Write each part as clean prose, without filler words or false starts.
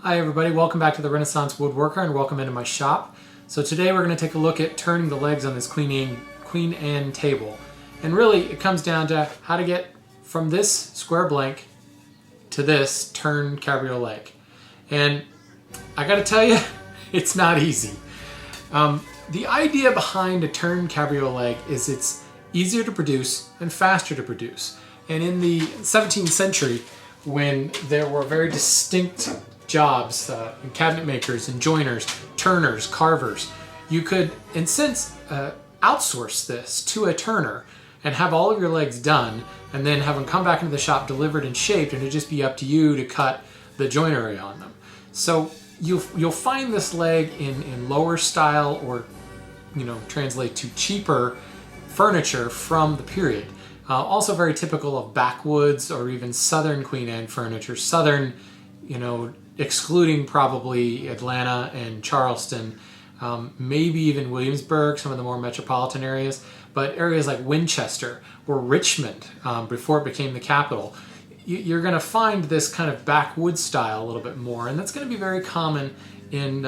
Hi everybody, welcome back to the Renaissance Woodworker and welcome into my shop. So today we're going to take a look at turning the legs on this Queen Anne table. And really it comes down to how to get from this square blank to this turned cabriole leg. And I gotta tell you, it's not easy. The idea behind a turned cabriole leg is it's easier to produce and faster to produce. And in the 17th century, when there were very distinct jobs, cabinet makers and joiners, turners, carvers, you could, in a sense, outsource this to a turner and have all of your legs done and then have them come back into the shop delivered and shaped, and it'd just be up to you to cut the joinery on them. So you'll find this leg in lower style, or translate to cheaper furniture from the period. Also very typical of backwoods or even southern Queen Anne furniture. Southern, excluding probably Atlanta and Charleston, maybe even Williamsburg, some of the more metropolitan areas, but areas like Winchester or Richmond, before it became the capital, you're going to find this kind of backwoods style a little bit more, and that's going to be very common in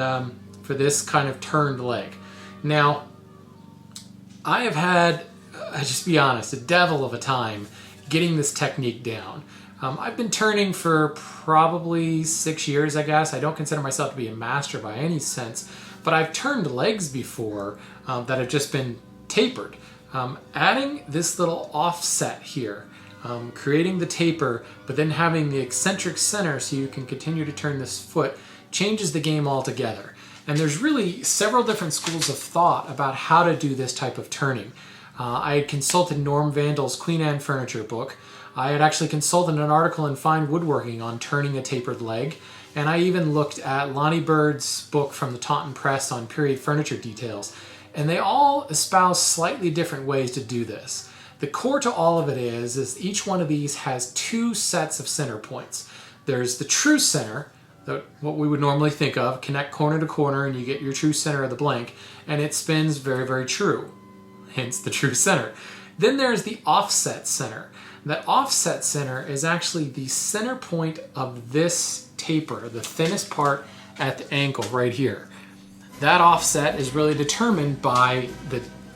for this kind of turned leg. Now, I have had, just be honest, a devil of a time getting this technique down. I've been turning for probably 6 years, I guess. I don't consider myself to be a master by any sense, but I've turned legs before that have just been tapered. Adding this little offset here, creating the taper, but then having the eccentric center so you can continue to turn this foot, changes the game altogether. And there's really several different schools of thought about how to do this type of turning. I had consulted Norm Vandal's Queen Anne furniture book. I had actually consulted an article in Fine Woodworking on turning a tapered leg, and I even looked at Lonnie Bird's book from the Taunton Press on period furniture details, and they all espouse slightly different ways to do this. The core to all of it is each one of these has two sets of center points. There's the true center, what we would normally think of, connect corner to corner and you get your true center of the blank, and it spins very, very true, hence the true center. Then there's the offset center. That offset center is actually the center point of this taper, the thinnest part at the ankle right here. That offset is really determined by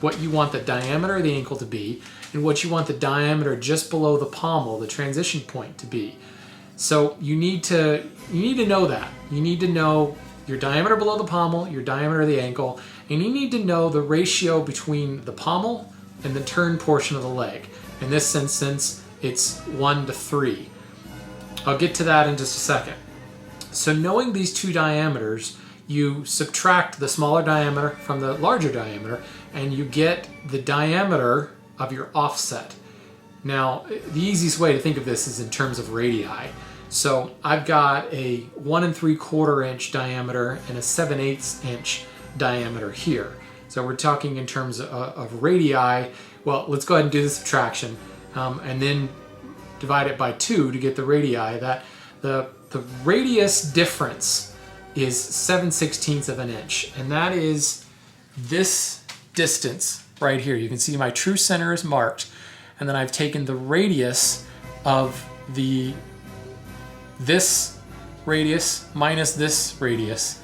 what you want the diameter of the ankle to be and what you want the diameter just below the pommel, the transition point, to be. So you need to know that. You need to know your diameter below the pommel, your diameter of the ankle, and you need to know the ratio between the pommel and the turn portion of the leg. In this instance, it's 1 to 3. I'll get to that in just a second. So knowing these two diameters, you subtract the smaller diameter from the larger diameter, and you get the diameter of your offset. Now, the easiest way to think of this is in terms of radii. So I've got a 1 3/4 inch diameter and a 7/8 inch diameter here. So we're talking in terms of radii. Well, let's go ahead and do the subtraction and then divide it by 2 to get the radii. That the radius difference is 7/16 of an inch, and that is this distance right here. You can see my true center is marked, and then I've taken the radius of this radius minus this radius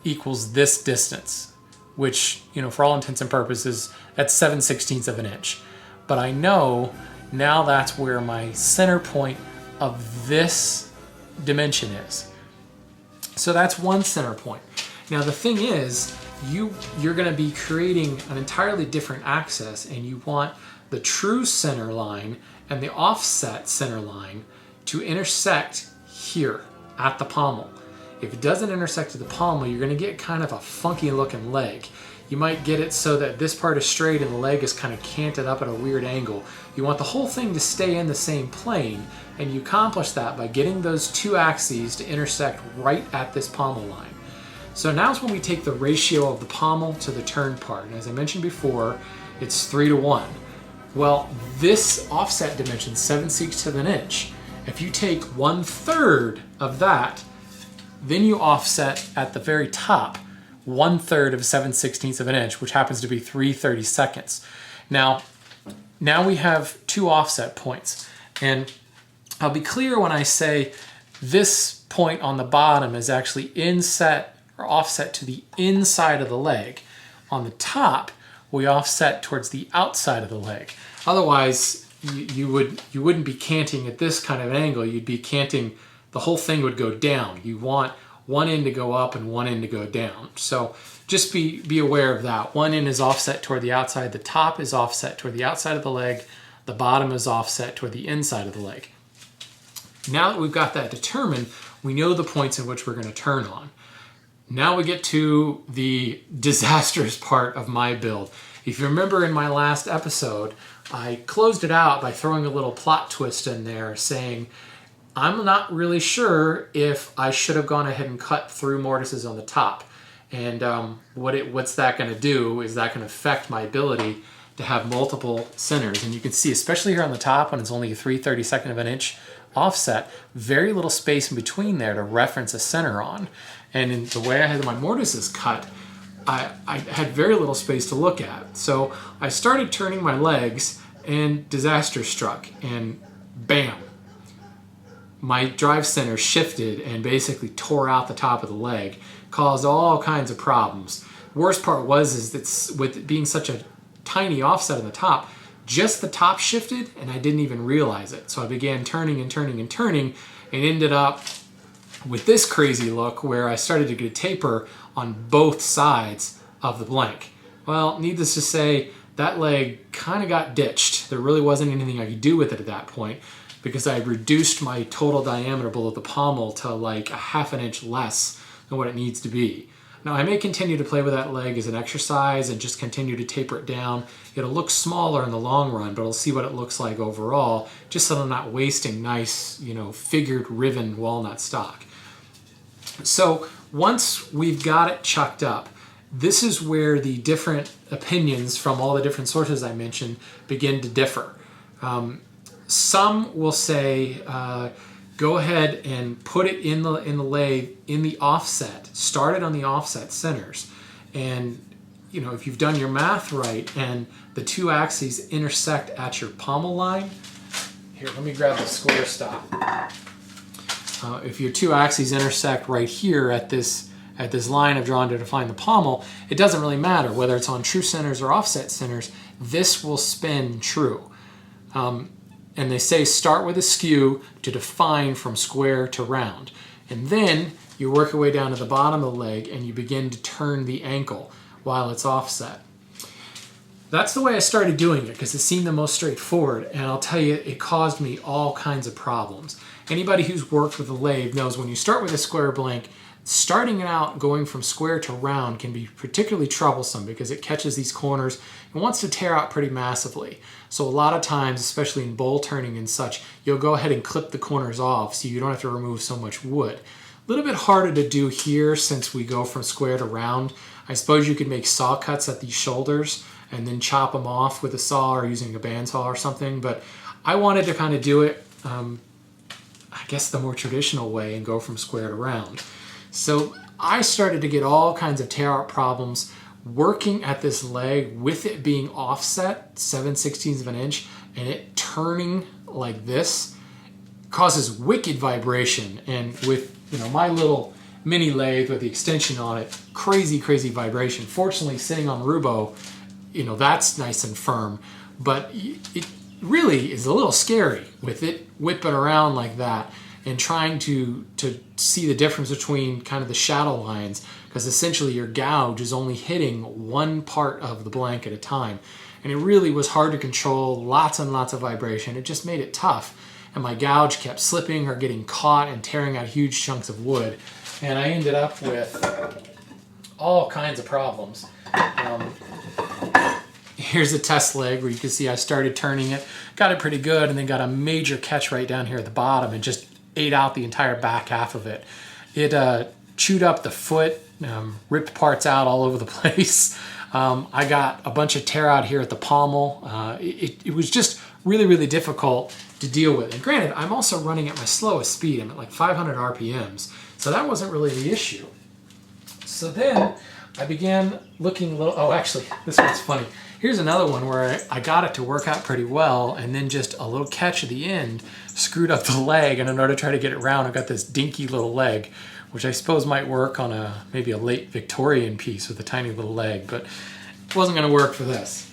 equals this distance, which, for all intents and purposes, that's 7/16 of an inch. But I know now that's where my center point of this dimension is. So that's one center point. Now the thing is, you're going to be creating an entirely different axis, and you want the true center line and the offset center line to intersect here at the pommel. If it doesn't intersect at the pommel, you're going to get kind of a funky looking leg. You might get it so that this part is straight and the leg is kind of canted up at a weird angle. You want the whole thing to stay in the same plane, and you accomplish that by getting those two axes to intersect right at this pommel line. So now's when we take the ratio of the pommel to the turn part. And as I mentioned before, it's 3 to 1. Well, this offset dimension, 7/16 of an inch, if you take 1/3 of that, then you offset at the very top 1/3 of 7/16 of an inch, which happens to be 3/32. Now we have two offset points. And I'll be clear when I say this point on the bottom is actually inset or offset to the inside of the leg. On the top, we offset towards the outside of the leg. Otherwise, you wouldn't be canting at this kind of angle. You'd be canting, the whole thing would go down. You want one end to go up and one end to go down. So just be aware of that. One end is offset toward the outside. The top is offset toward the outside of the leg. The bottom is offset toward the inside of the leg. Now that we've got that determined, we know the points in which we're going to turn on. Now we get to the disastrous part of my build. If you remember in my last episode, I closed it out by throwing a little plot twist in there saying, I'm not really sure if I should have gone ahead and cut through mortises on the top. And what's that going to do? Is that going to affect my ability to have multiple centers? And you can see, especially here on the top, when it's only a 3/32 of an inch offset, very little space in between there to reference a center on. And in the way I had my mortises cut, I had very little space to look at. So I started turning my legs and disaster struck, and bam, my drive center shifted and basically tore out the top of the leg, caused all kinds of problems. Worst part is that with it being such a tiny offset on the top, just the top shifted and I didn't even realize it. So I began turning and turning and turning and ended up with this crazy look where I started to get a taper on both sides of the blank. Well, needless to say, that leg kind of got ditched. There really wasn't anything I could do with it at that point because I reduced my total diameter below the pommel to like a ½ inch less than what it needs to be. Now I may continue to play with that leg as an exercise and just continue to taper it down. It'll look smaller in the long run, but I'll see what it looks like overall, just so I'm not wasting nice, figured riven walnut stock. So once we've got it chucked up, this is where the different opinions from all the different sources I mentioned begin to differ. Some will say, go ahead and put it in the lathe in the offset. Start it on the offset centers, and if you've done your math right and the two axes intersect at your pommel line. Here, let me grab the square stop. If your two axes intersect right here at this line I've drawn to define the pommel, it doesn't really matter whether it's on true centers or offset centers. This will spin true. And they say start with a skew to define from square to round. And then you work your way down to the bottom of the leg and you begin to turn the ankle while it's offset. That's the way I started doing it because it seemed the most straightforward, and I'll tell you, it caused me all kinds of problems. Anybody who's worked with a lathe knows when you start with a square blank, starting it out going from square to round can be particularly troublesome because it catches these corners and wants to tear out pretty massively. So a lot of times, especially in bowl turning and such, you'll go ahead and clip the corners off so you don't have to remove so much wood. A little bit harder to do here since we go from square to round. I suppose you could make saw cuts at these shoulders and then chop them off with a saw or using a bandsaw or something, but I wanted to kind of do it, I guess the more traditional way and go from square to round. So I started to get all kinds of tear out problems working at this leg with it being offset 7/16 of an inch and it turning like this causes wicked vibration. And with my little mini lathe with the extension on it, crazy vibration. Fortunately, sitting on Rubo, that's nice and firm, but it really is a little scary with it whipping around like that and trying to see the difference between kind of the shadow lines, because essentially your gouge is only hitting one part of the blank at a time. And it really was hard to control, lots and lots of vibration. It just made it tough. And my gouge kept slipping or getting caught and tearing out huge chunks of wood. And I ended up with all kinds of problems. Here's a test leg where you can see I started turning it, got it pretty good, and then got a major catch right down here at the bottom and just ate out the entire back half of it. It chewed up the foot, ripped parts out all over the place. I got a bunch of tear out here at the pommel. It was just really difficult to deal with. And granted, I'm also running at my slowest speed. I'm at like 500 RPMs. So that wasn't really the issue. So then I began looking a little, oh, actually, this one's funny. Here's another one where I got it to work out pretty well, and then just a little catch at the end screwed up the leg, and in order to try to get it round, I've got this dinky little leg, which I suppose might work on maybe a late Victorian piece with a tiny little leg, but it wasn't going to work for this.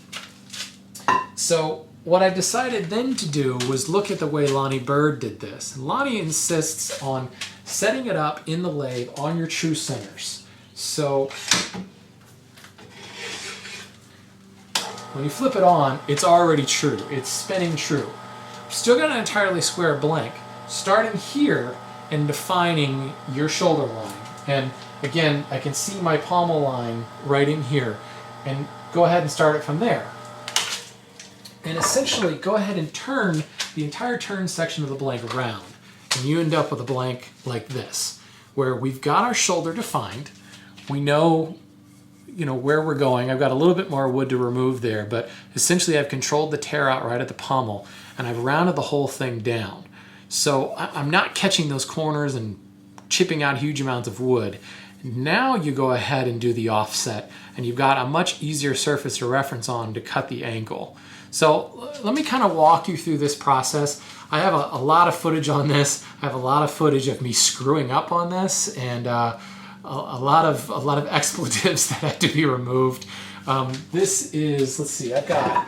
So what I decided then to do was look at the way Lonnie Bird did this. And Lonnie insists on setting it up in the lathe on your true centers. So when you flip it on, it's already true. It's spinning true. Still got an entirely square blank. Starting here and defining your shoulder line. And again, I can see my pommel line right in here. And go ahead and start it from there. And essentially go ahead and turn the entire turn section of the blank around. And you end up with a blank like this, where we've got our shoulder defined. We know where we're going. I've got a little bit more wood to remove there, but essentially I've controlled the tear out right at the pommel, and I've rounded the whole thing down. So I'm not catching those corners and chipping out huge amounts of wood. Now you go ahead and do the offset, and you've got a much easier surface to reference on to cut the angle. So let me kind of walk you through this process. I have a lot of footage on this. I have a lot of footage of me screwing up on this, and a lot of expletives that had to be removed. This is, let's see, I've got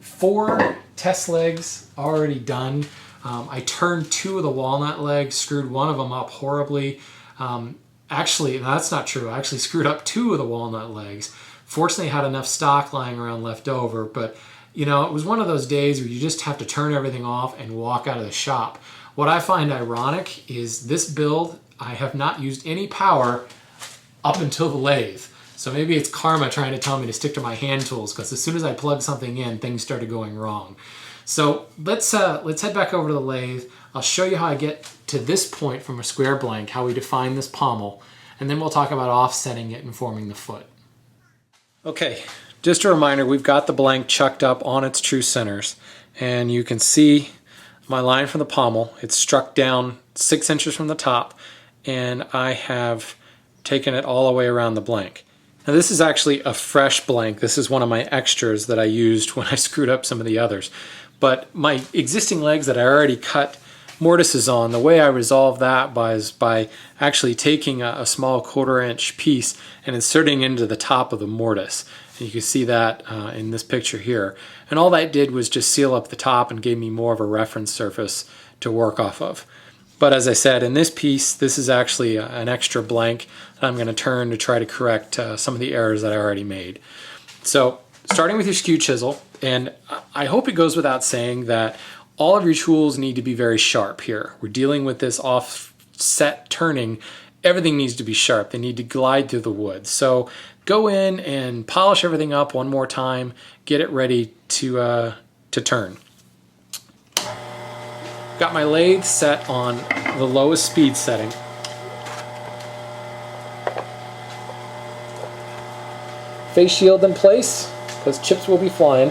4 test legs already done. I turned 2 of the walnut legs, screwed one of them up horribly. Actually, no, that's not true. I actually screwed up 2 of the walnut legs. Fortunately, I had enough stock lying around left over, but it was one of those days where you just have to turn everything off and walk out of the shop. What I find ironic is this build, I have not used any power up until the lathe. So maybe it's karma trying to tell me to stick to my hand tools, because as soon as I plugged something in, things started going wrong. So let's head back over to the lathe. I'll show you how I get to this point from a square blank, how we define this pommel, and then we'll talk about offsetting it and forming the foot. Okay, just a reminder, we've got the blank chucked up on its true centers, and you can see my line from the pommel. It's struck down 6 inches from the top, and I have taken it all the way around the blank. Now this is actually a fresh blank. This is one of my extras that I used when I screwed up some of the others. But my existing legs that I already cut mortises on, the way I resolve that is by actually taking a small 1/4 inch piece and inserting into the top of the mortise. And you can see that in this picture here. And all that did was just seal up the top and gave me more of a reference surface to work off of. But as I said, in this piece, this is actually an extra blank that I'm going to turn to try to correct some of the errors that I already made. So starting with your skew chisel, and I hope it goes without saying that all of your tools need to be very sharp here. We're dealing with this offset turning. Everything needs to be sharp. They need to glide through the wood. So go in and polish everything up one more time, get it ready to turn. Got my lathe set on the lowest speed setting. Face shield in place, because chips will be flying.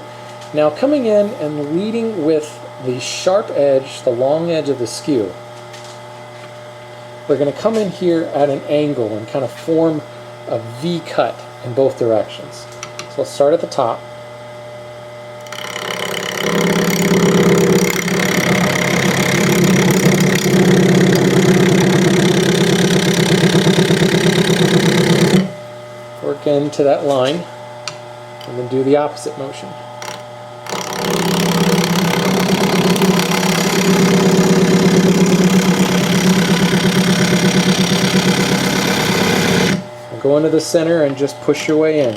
Now coming in and leading with the sharp edge, the long edge of the skew, we're going to come in here at an angle and kind of form a V cut in both directions. So let's start at the top. Work into that line and then do the opposite motion. And go into the center and just push your way in.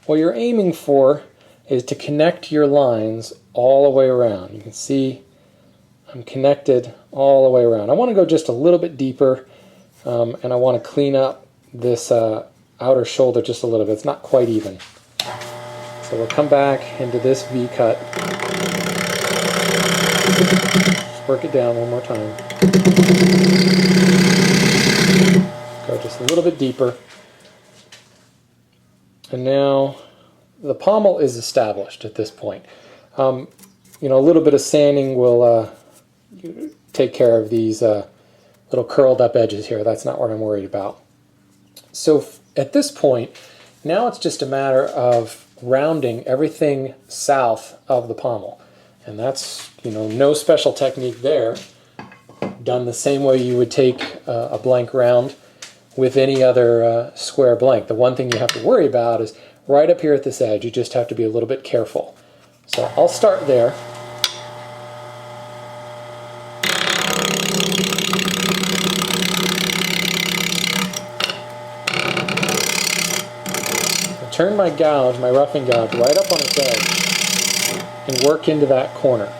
What you're aiming for is to connect your lines all the way around. You can see I'm connected all the way around. I want to go just a little bit deeper, and I want to clean up this outer shoulder just a little bit. It's not quite even. So we'll come back into this V cut. Just work it down one more time. Go just a little bit deeper. And now the pommel is established at this point. A little bit of sanding will take care of these little curled up edges here. That's not what I'm worried about. So at this point, now it's just a matter of rounding everything south of the pommel. And that's, no special technique there. Done the same way you would take a blank round with any other square blank. The one thing you have to worry about is right up here at this edge. You just have to be a little bit careful. So I'll start there. I turn my gouge, my roughing gouge, right up on its edge and work into that corner.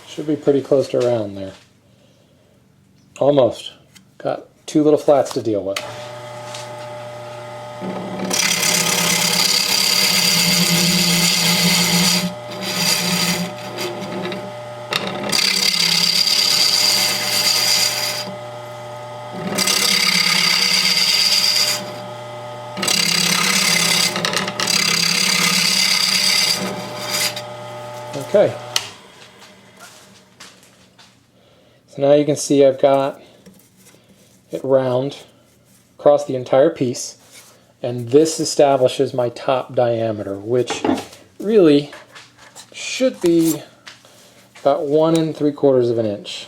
Should be pretty close to around there. Almost. Got two little flats to deal with. Okay. So now you can see I've got it round across the entire piece, and this establishes my top diameter, which really should be about 1 3/4 of an inch.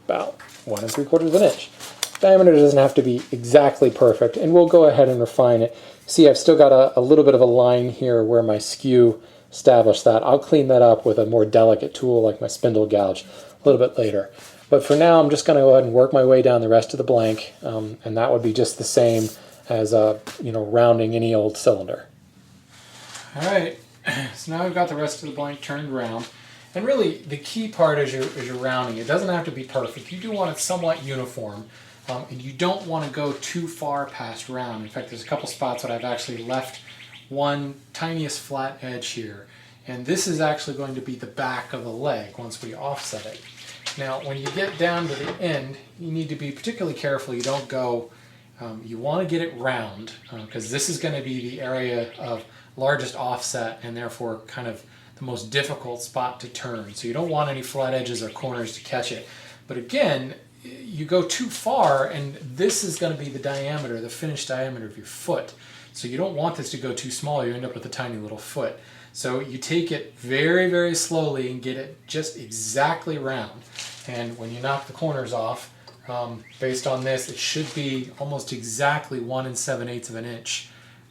About 1 3/4 of an inch. Diameter doesn't have to be exactly perfect, and we'll go ahead and refine it. See, I've still got a little bit of a line here where my skew established that. I'll clean that up with a more delicate tool like my spindle gouge a little bit later. But for now, I'm just going to go ahead and work my way down the rest of the blank, and that would be just the same as rounding any old cylinder. All right, so now we've got the rest of the blank turned round. And really, the key part is your rounding. It doesn't have to be perfect. You do want it somewhat uniform, and you don't want to go too far past round. In fact, there's a couple spots that I've actually left one tiniest flat edge here. And this is actually going to be the back of the leg once we offset it. Now, when you get down to the end, you need to be particularly careful. You don't go, you want to get it round, because this is going to be the area of largest offset and therefore kind of the most difficult spot to turn. So you don't want any flat edges or corners to catch it. But again, you go too far and this is going to be the diameter, the finished diameter of your foot. So you don't want this to go too small. You end up with a tiny little foot. So you take it very, very slowly and get it just exactly round. And when you knock the corners off, based on this, it should be almost exactly 1 7/8 of an inch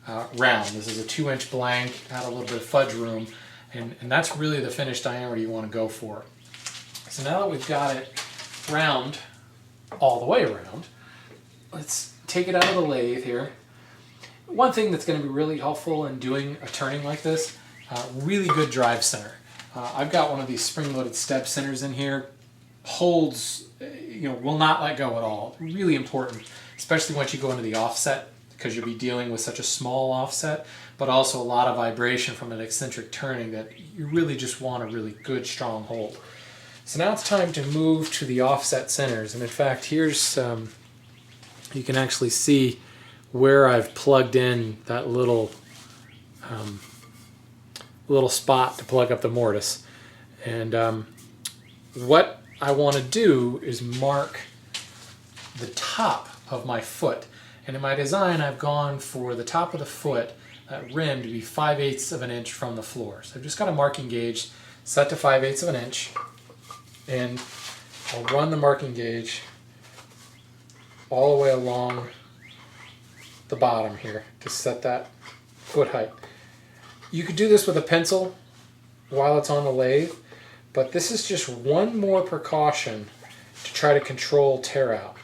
round. This is a 2-inch blank, add a little bit of fudge room, and that's really the finished diameter you want to go for. So now that we've got it round, all the way around, let's take it out of the lathe here. One thing that's going to be really helpful in doing a turning like this, really good drive center. I've got one of these spring-loaded step centers in here. Holds, will not let go at all. Really important, especially once you go into the offset, because you'll be dealing with such a small offset, but also a lot of vibration from an eccentric turning that you really just want a really good, strong hold. So now it's time to move to the offset centers. And in fact, here's, you can actually see where I've plugged in that little spot to plug up the mortise. And what I want to do is mark the top of my foot. And in my design, I've gone for the top of the foot, that rim, to be 5/8 of an inch from the floor. So I've just got a marking gauge set to 5/8 of an inch. And I'll run the marking gauge all the way along the bottom here to set that foot height. You could do this with a pencil while it's on the lathe, but this is just one more precaution to try to control tear out.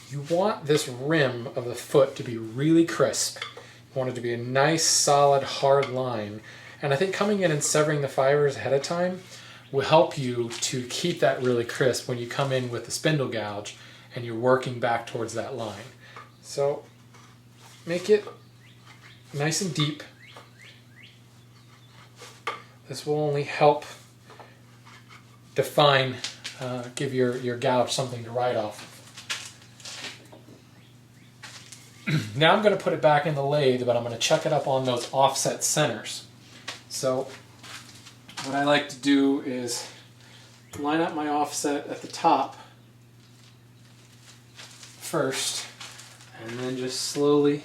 You want this rim of the foot to be really crisp. You want it to be a nice, solid, hard line. And I think coming in and severing the fibers ahead of time will help you to keep that really crisp when you come in with the spindle gouge and you're working back towards that line. So make it nice and deep. This will only help define give your gouge something to write off. Now I'm going to put it back in the lathe, but I'm going to check it up on those offset centers. So what I like to do is line up my offset at the top first, and then just slowly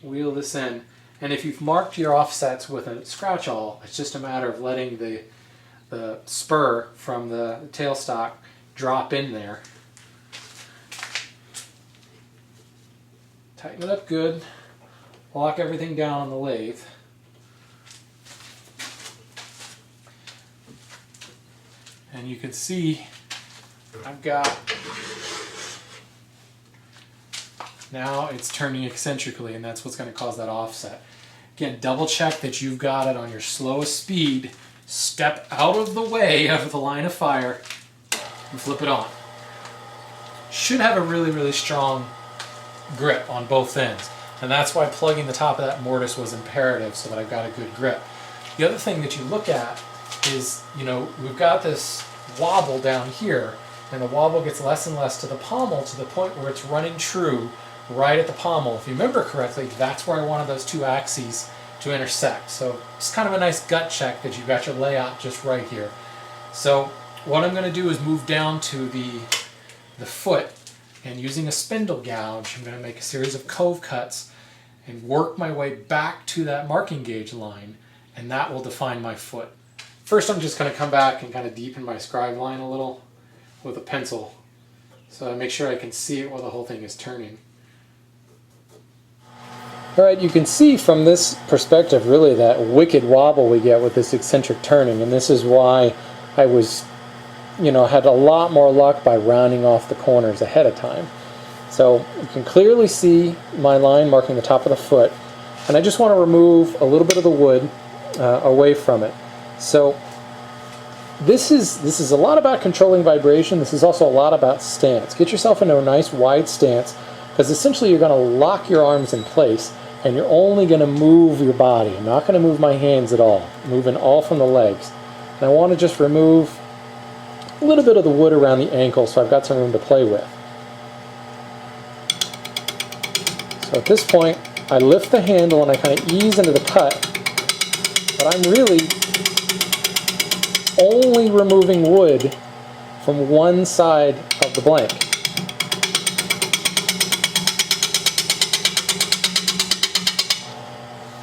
wheel this in. And if you've marked your offsets with a scratch awl, it's just a matter of letting the spur from the tailstock drop in there. Tighten it up good, lock everything down on the lathe. And you can see I've got, now it's turning eccentrically, and that's what's going to cause that offset. Again, double check that you've got it on your slowest speed. Step out of the way of the line of fire and flip it on. Should have a really, really strong grip on both ends, and that's why plugging the top of that mortise was imperative, so that I've got a good grip. The other thing that you look at is, you know, we've got this wobble down here, and the wobble gets less and less to the pommel, to the point where it's running true right at the pommel. If you remember correctly, that's where I wanted those two axes to intersect. So it's kind of a nice gut check that you've got your layout just right here. So what I'm going to do is move down to the foot, and using a spindle gouge, I'm going to make a series of cove cuts and work my way back to that marking gauge line, and that will define my foot. First, I'm just going to come back and kind of deepen my scribe line a little with a pencil, so I make sure I can see it while the whole thing is turning. Alright, you can see from this perspective really that wicked wobble we get with this eccentric turning, and this is why I was, you know, had a lot more luck by rounding off the corners ahead of time. So you can clearly see my line marking the top of the foot, and I just want to remove a little bit of the wood away from it. So this is a lot about controlling vibration. This is also a lot about stance. Get yourself into a nice wide stance, because essentially you're going to lock your arms in place, and you're only going to move your body. I'm not going to move my hands at all. I'm moving all from the legs. And I want to just remove a little bit of the wood around the ankle, so I've got some room to play with. So at this point, I lift the handle and I kind of ease into the cut, but I'm really only removing wood from one side of the blank.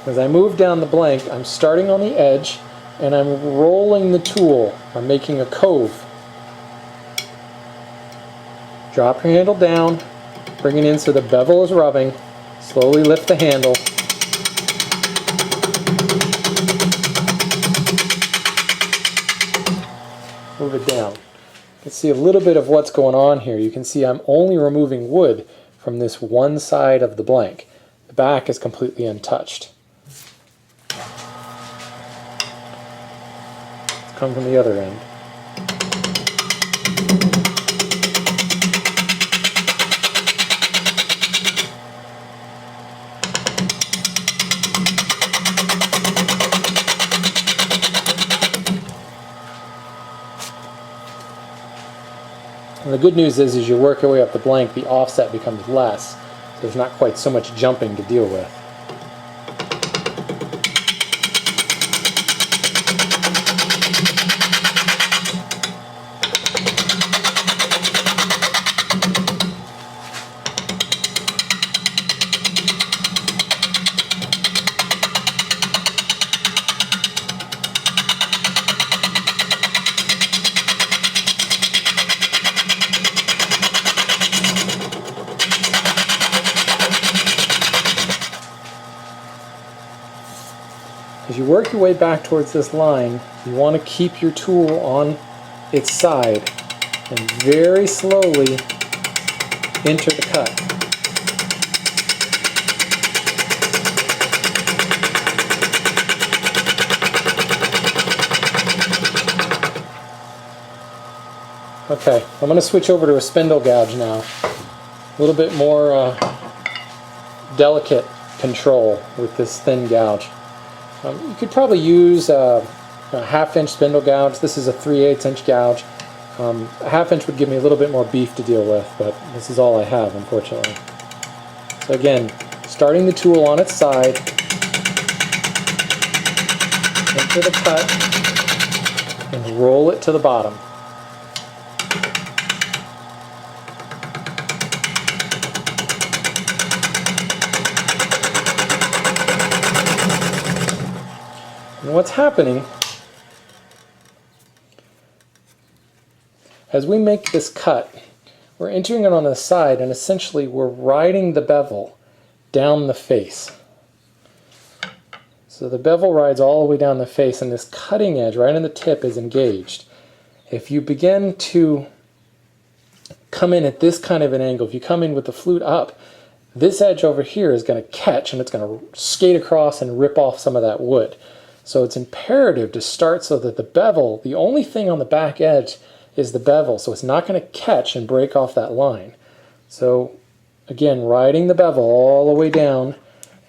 As I move down the blank, I'm starting on the edge and I'm rolling the tool. I'm making a cove. Drop your handle down, bring it in so the bevel is rubbing. Slowly lift the handle. Move it down. You can see a little bit of what's going on here. You can see I'm only removing wood from this one side of the blank. The back is completely untouched. Let's come from the other end. And the good news is, as you work your way up the blank, the offset becomes less, so there's not quite so much jumping to deal with. As you work your way back towards this line, you want to keep your tool on its side and very slowly enter the cut. Okay, I'm going to switch over to a spindle gouge now. A little bit more delicate control with this thin gouge. You could probably use a a 1/2 inch spindle gouge. This is a 3/8 inch gouge. A 1/2 inch would give me a little bit more beef to deal with, but this is all I have, unfortunately. So again, starting the tool on its side, into the cut, and roll it to the bottom. And what's happening as we make this cut, we're entering it on the side, and essentially we're riding the bevel down the face. So the bevel rides all the way down the face, and this cutting edge right on the tip is engaged. If you begin to come in at this kind of an angle, if you come in with the flute up, this edge over here is going to catch, and it's going to skate across and rip off some of that wood. So it's imperative to start so that the bevel, the only thing on the back edge is the bevel, so it's not going to catch and break off that line. So again, riding the bevel all the way down,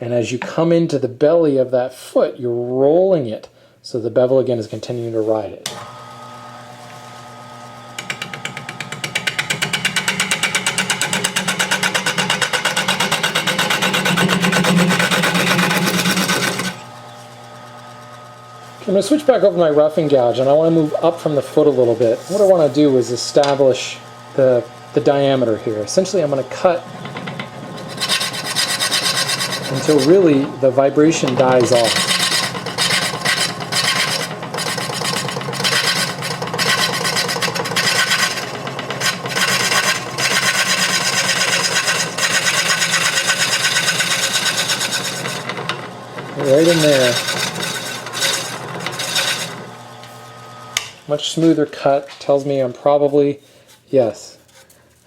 and as you come into the belly of that foot, you're rolling it so the bevel again is continuing to ride it. I'm going to switch back over to my roughing gouge, and I want to move up from the foot a little bit. What I want to do is establish the diameter here. Essentially, I'm going to cut until really the vibration dies off. Right in there. Much smoother cut, tells me I'm probably, yes,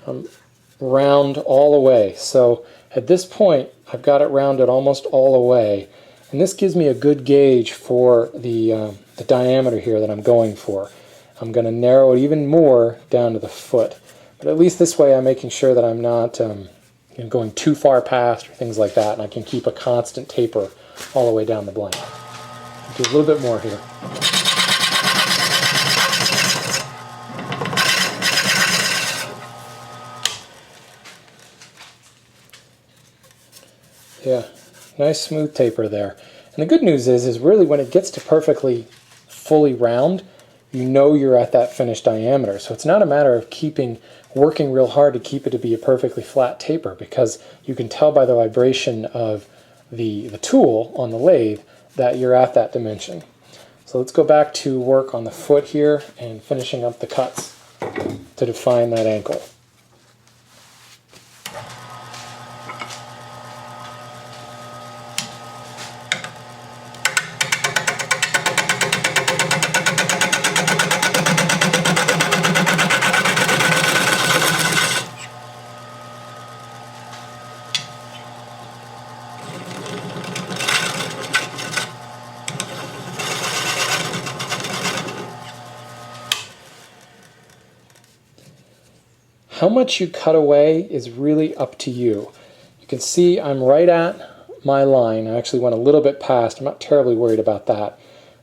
I'm round all the way. So at this point, I've got it rounded almost all the way, and this gives me a good gauge for the diameter here that I'm going for. I'm going to narrow it even more down to the foot, but at least this way I'm making sure that I'm not going too far past or things like that, and I can keep a constant taper all the way down the blade. Do a little bit more here. Yeah, nice smooth taper there. And the good news is really when it gets to perfectly fully round, you know you're at that finished diameter. So it's not a matter of working real hard to keep it to be a perfectly flat taper, because you can tell by the vibration of the tool on the lathe that you're at that dimension. So let's go back to work on the foot here and finishing up the cuts to define that ankle. How much you cut away is really up to you. You can see I'm right at my line. I actually went a little bit past. I'm not terribly worried about that.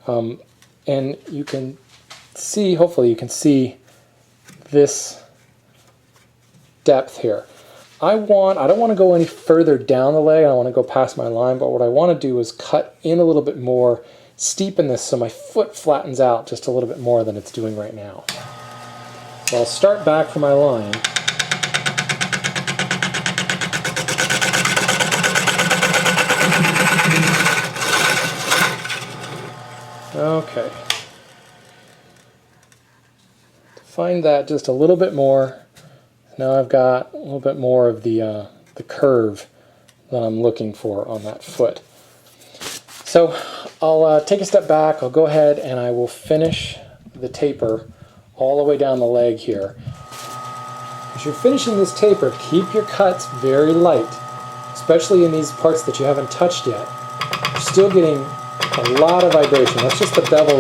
And you can see, hopefully you can see this depth here. I don't want to go any further down the leg. I don't want to go past my line, but what I want to do is cut in a little bit more, steepen this so my foot flattens out just a little bit more than it's doing right now. So I'll start back from my line. Okay. Define that just a little bit more. Now I've got a little bit more of the curve that I'm looking for on that foot. So I'll take a step back. I'll go ahead and I will finish the taper all the way down the leg here. As you're finishing this taper, keep your cuts very light, especially in these parts that you haven't touched yet. You're still getting a lot of vibration. That's just the bevel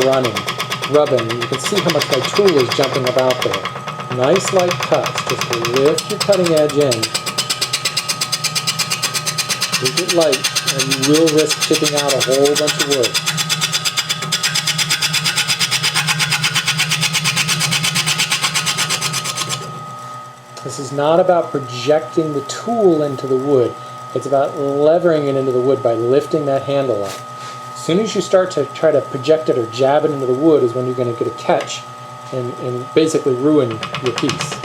rubbing. You can see how much my tool is jumping about there. Nice light cuts, just to lift your cutting edge in. Keep it light, and you will risk chipping out a whole bunch of wood. This is not about projecting the tool into the wood. It's about levering it into the wood by lifting that handle up. As soon as you start to try to project it or jab it into the wood is when you're going to get a catch and basically ruin your piece.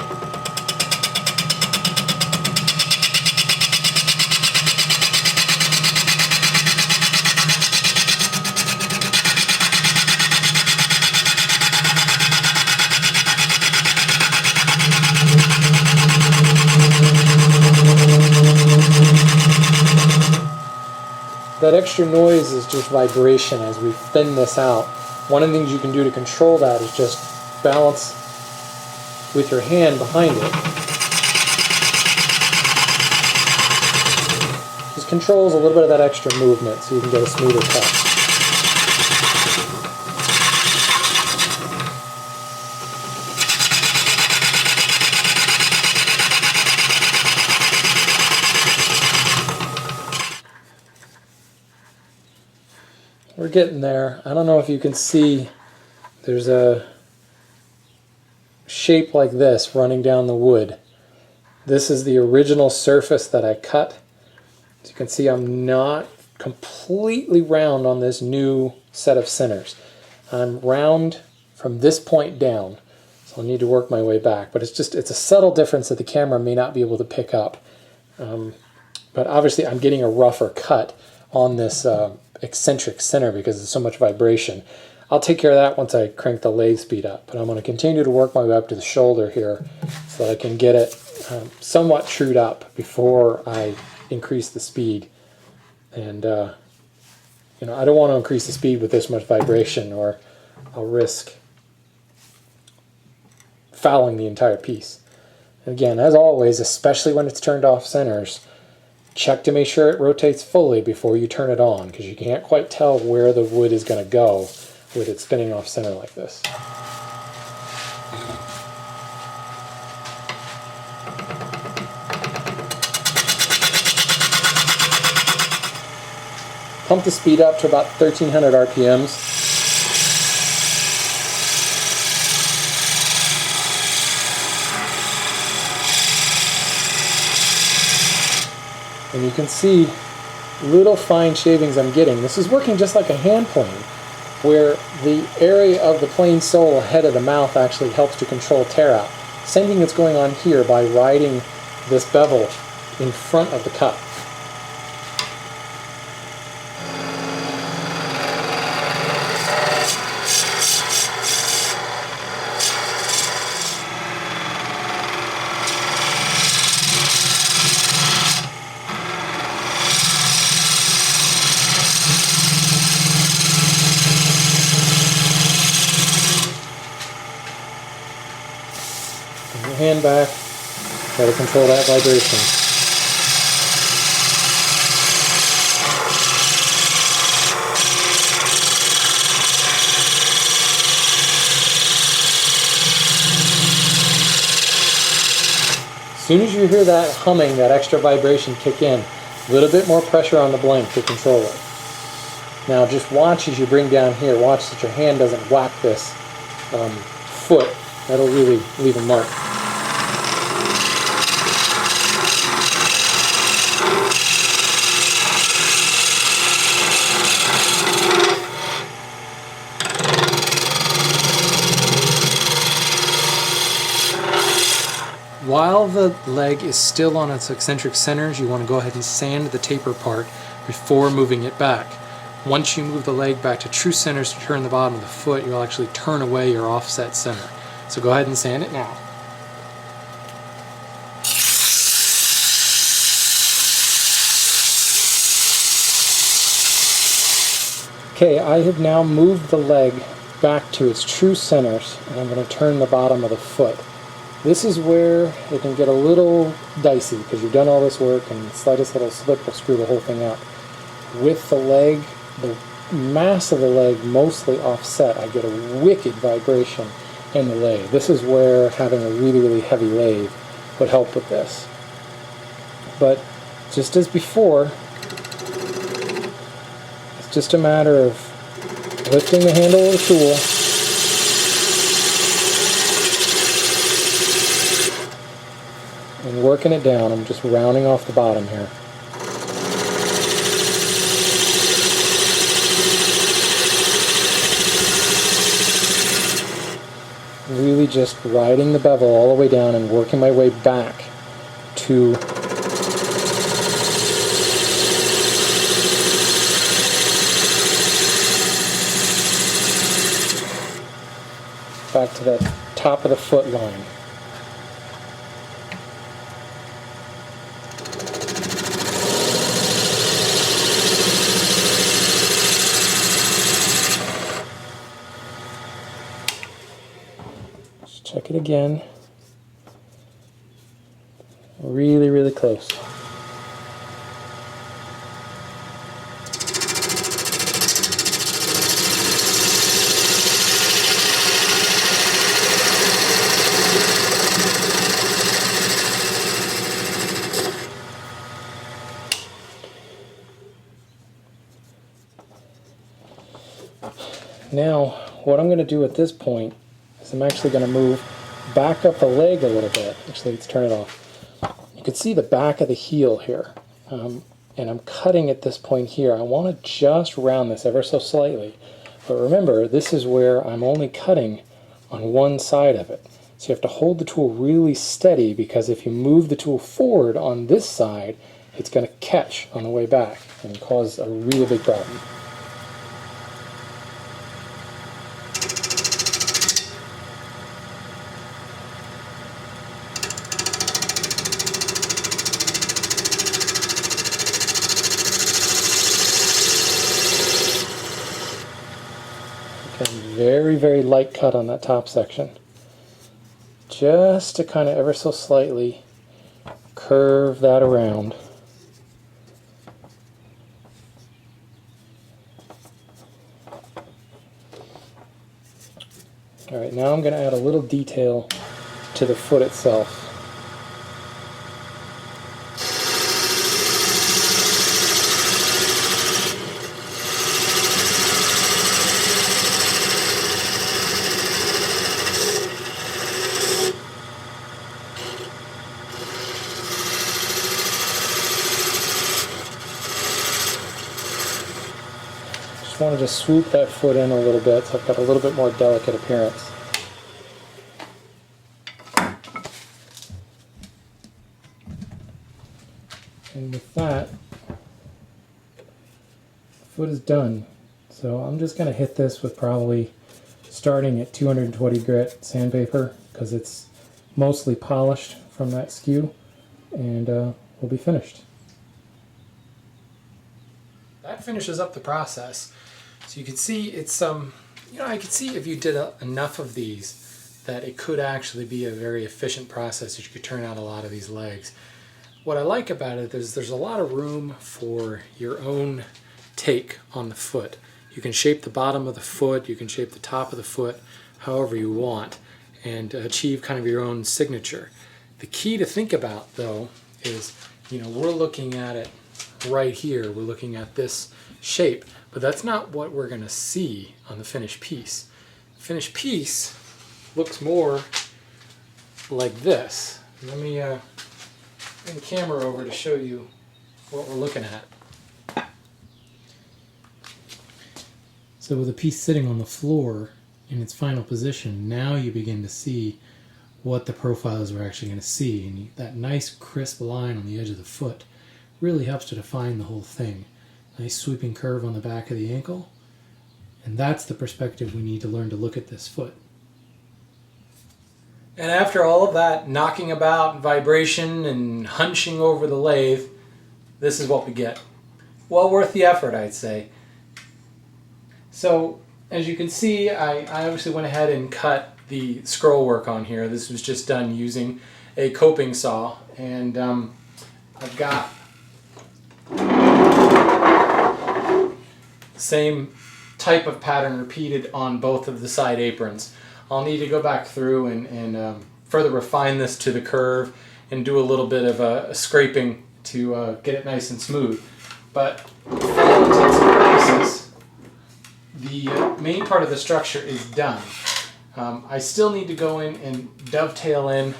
That extra noise is just vibration as we thin this out. One of the things you can do to control that is just balance with your hand behind it. Just controls a little bit of that extra movement so you can get a smoother cut. We're getting there. I don't know if you can see, there's a shape like this running down the wood. This is the original surface that I cut. As you can see, I'm not completely round on this new set of centers. I'm round from this point down, so I'll need to work my way back. But it's a subtle difference that the camera may not be able to pick up. But obviously I'm getting a rougher cut on this eccentric center because there's so much vibration. I'll take care of that once I crank the lathe speed up, but I'm going to continue to work my way up to the shoulder here so that I can get it somewhat trued up before I increase the speed. And you know, I don't want to increase the speed with this much vibration or I'll risk fouling the entire piece. And again, as always, especially when it's turned off centers, check to make sure it rotates fully before you turn it on, because you can't quite tell where the wood is going to go with it spinning off center like this. Pump the speed up to about 1300 RPMs. And you can see little fine shavings I'm getting. This is working just like a hand plane, where the area of the plane sole ahead of the mouth actually helps to control tear out. Same thing that's going on here by riding this bevel in front of the cut. Your hand back, try to control that vibration. As soon as you hear that humming, that extra vibration kick in, a little bit more pressure on the blank to control it. Now just watch as you bring down here, watch that your hand doesn't whack this foot. That'll really leave a mark. While the leg is still on its eccentric centers, you want to go ahead and sand the taper part before moving it back. Once you move the leg back to true centers to turn the bottom of the foot, you'll actually turn away your offset center. So go ahead and sand it now. Okay, I have now moved the leg back to its true centers, and I'm going to turn the bottom of the foot. This is where it can get a little dicey because you've done all this work and the slightest little slip will screw the whole thing up. With the leg, the mass of the leg mostly offset, I get a wicked vibration in the lathe. This is where having a really, really heavy lathe would help with this. But just as before, it's just a matter of lifting the handle of the tool, and working it down. I'm just rounding off the bottom here. Really just riding the bevel all the way down and working my way back to the top of the foot line. Just check it again. Really, really close. Now, what I'm going to do at this point is I'm actually going to move back up the leg a little bit. Actually, let's turn it off. You can see the back of the heel here. And I'm cutting at this point here. I want to just round this ever so slightly. But remember, this is where I'm only cutting on one side of it. So you have to hold the tool really steady, because if you move the tool forward on this side, it's going to catch on the way back and cause a really big problem. Very, very light cut on that top section. Just to kind of ever so slightly curve that around. Alright, now I'm going to add a little detail to the foot itself. Wanted to swoop that foot in a little bit so I've got a little bit more delicate appearance. And with that, the foot is done. So I'm just going to hit this with probably starting at 220 grit sandpaper, because it's mostly polished from that skew, and we'll be finished. That finishes up the process. So you can see it's I could see if you did enough of these that it could actually be a very efficient process. That you could turn out a lot of these legs. What I like about it is there's a lot of room for your own take on the foot. You can shape the bottom of the foot, you can shape the top of the foot however you want, and achieve kind of your own signature. The key to think about, though, is we're looking at it right here. We're looking at this shape, but that's not what we're going to see on the finished piece. The finished piece looks more like this. Let me bring the camera over to show you what we're looking at. So with the piece sitting on the floor in its final position, now you begin to see what the profiles we're actually going to see. And that nice crisp line on the edge of the foot really helps to define the whole thing. Nice sweeping curve on the back of the ankle. And that's the perspective we need to learn to look at this foot. And after all of that knocking about, vibration, and hunching over the lathe, this is what we get. Well worth the effort, I'd say. So, as you can see, I obviously went ahead and cut the scroll work on here. This was just done using a coping saw, and I've got the same type of pattern repeated on both of the side aprons. I'll need to go back through and further refine this to the curve and do a little bit of a scraping to get it nice and smooth. But for all intents and purposes, the main part of the structure is done. I still need to go in and dovetail in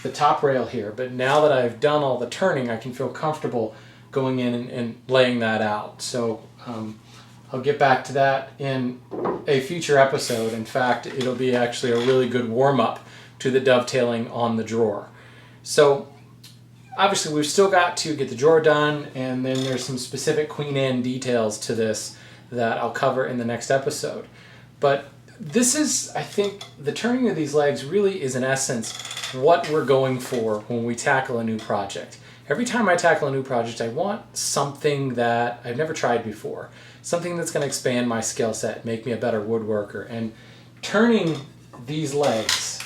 the top rail here, but now that I've done all the turning, I can feel comfortable going in and laying that out. So I'll get back to that in a future episode. In fact, it'll be actually a really good warm-up to the dovetailing on the drawer. So obviously we've still got to get the drawer done, and then there's some specific Queen Anne details to this that I'll cover in the next episode. But this is, I think, the turning of these legs really is in essence what we're going for when we tackle a new project. Every time I tackle a new project, I want something that I've never tried before, something that's going to expand my skill set, make me a better woodworker. And turning these legs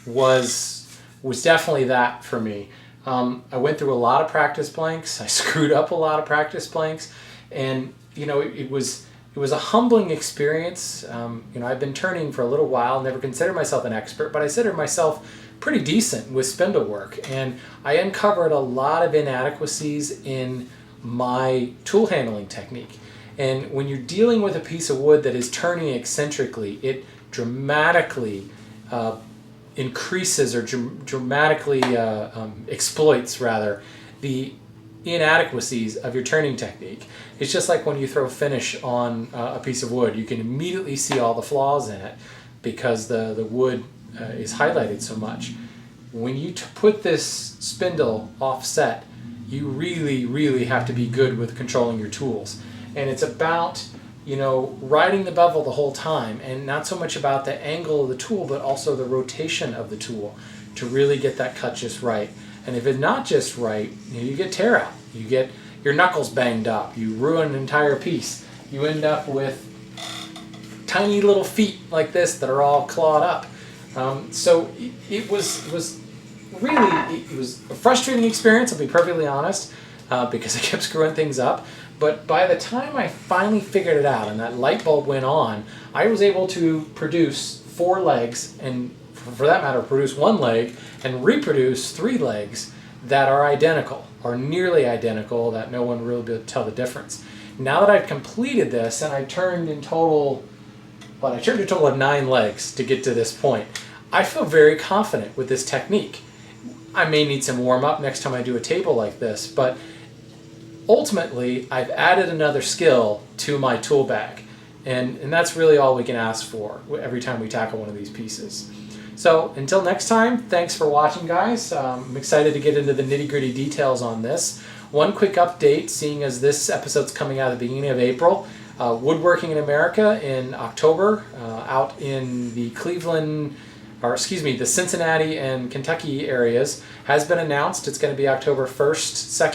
was definitely that for me. I went through a lot of practice blanks. I screwed up a lot of practice blanks, and it was a humbling experience. I've been turning for a little while, never considered myself an expert, but I considered myself pretty decent with spindle work, and I uncovered a lot of inadequacies in my tool handling technique. And when you're dealing with a piece of wood that is turning eccentrically, it dramatically increases or dramatically exploits rather the inadequacies of your turning technique. It's just like when you throw finish on a piece of wood, you can immediately see all the flaws in it because the wood is highlighted so much. When you put this spindle offset, you really have to be good with controlling your tools. And it's about riding the bevel the whole time, and not so much about the angle of the tool, but also the rotation of the tool to really get that cut just right. And if it's not just right, you get tear out. You get your knuckles banged up. You ruin an entire piece. You end up with tiny little feet like this that are all clawed up. So it was a frustrating experience, I'll be perfectly honest, because I kept screwing things up. But by the time I finally figured it out and that light bulb went on, I was able to produce 4 legs, and for that matter, produce 1 leg and reproduce 3 legs that are identical, or nearly identical, that no one really be able to tell the difference. Now that I've completed this, and I turned a total of 9 legs to get to this point, I feel very confident with this technique. I may need some warm up next time I do a table like this, but ultimately I've added another skill to my tool bag, and that's really all we can ask for every time we tackle one of these pieces. So until next time, thanks for watching, guys. I'm excited to get into the nitty-gritty details on this. One quick update, seeing as this episode's coming out at the beginning of April, Woodworking in America in October, out in the the Cincinnati and Kentucky areas, has been announced. It's going to be October 1st,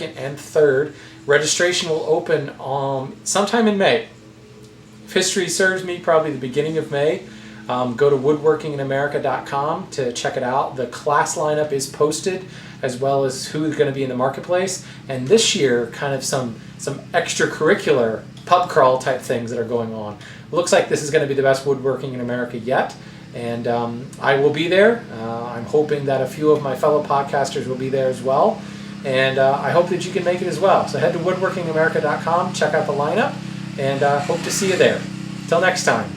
2nd, and 3rd. Registration will open sometime in May. If history serves me, probably the beginning of May. Go to woodworkinginamerica.com to check it out. The class lineup is posted, as well as who's going to be in the marketplace. And this year, kind of some extracurricular pub crawl type things that are going on. Looks like this is going to be the best woodworking in America yet. And I will be there. I'm hoping that a few of my fellow podcasters will be there as well. And I hope that you can make it as well. So head to woodworkingamerica.com, check out the lineup, and hope to see you there. Till next time.